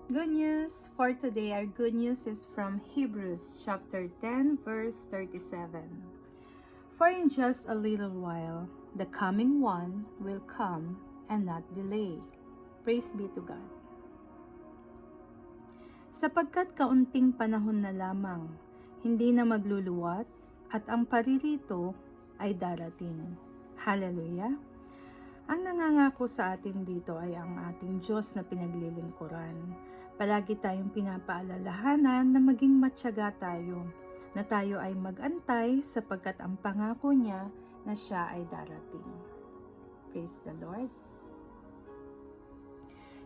Good news for today. Our good news is from Hebrews chapter 10 verse 37. For in just a little while, the coming one will come and not delay. Praise be to God. Sapagkat kaunting panahon na lamang, hindi na magluluwat at ang paririto ay darating. Hallelujah! Ang nangangako sa atin dito ay ang ating Diyos na pinaglilingkuran. Palagi tayong pinapaalalahanan na maging matyaga tayo, na tayo ay mag-antay sapagkat ang pangako niya na siya ay darating. Praise the Lord.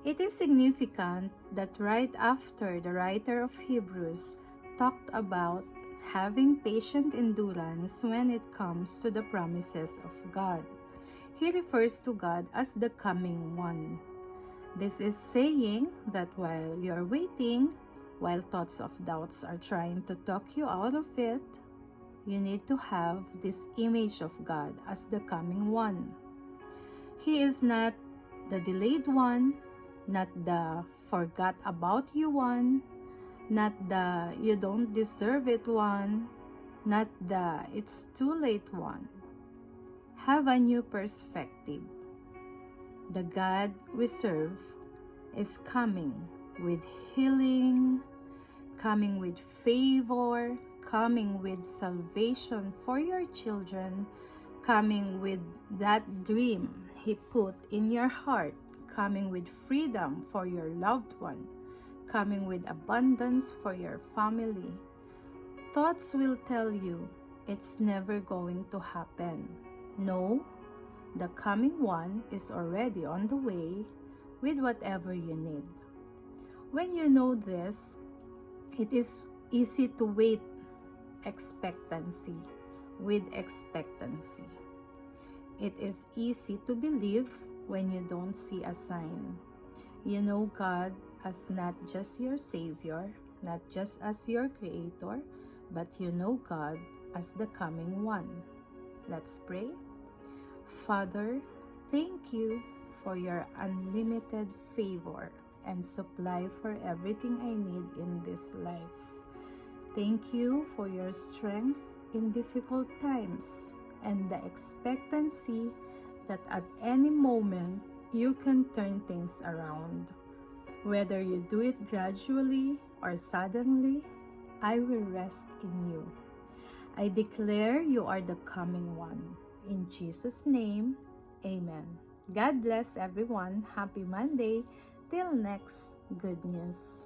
It is significant that right after the writer of Hebrews talked about having patient endurance when it comes to the promises of God, he refers to God as the coming one. This is saying that while you are waiting, while thoughts of doubts are trying to talk you out of it, you need to have this image of God as the coming one. He is not the delayed one, not the forgot about you one, not the you don't deserve it one, not the it's too late one. Have a new perspective. The God we serve is coming with healing, coming with favor, coming with salvation for your children, coming with that dream He put in your heart, coming with freedom for your loved one, coming with abundance for your family. Thoughts will tell you it's never going to happen. No, the coming one is already on the way with whatever you need. When you know this, it is easy to wait with expectancy. It is easy to believe when you don't see a sign. You know God as not just your Savior, not just as your Creator, but you know God as the coming one. Let's pray. Father, thank you for your unlimited favor and supply for everything I need in this life. Thank you for your strength in difficult times and the expectancy that at any moment you can turn things around. Whether you do it gradually or suddenly, I will rest in you. I declare you are the coming one. In Jesus' name, Amen. God bless everyone. Happy Monday. Till next good news.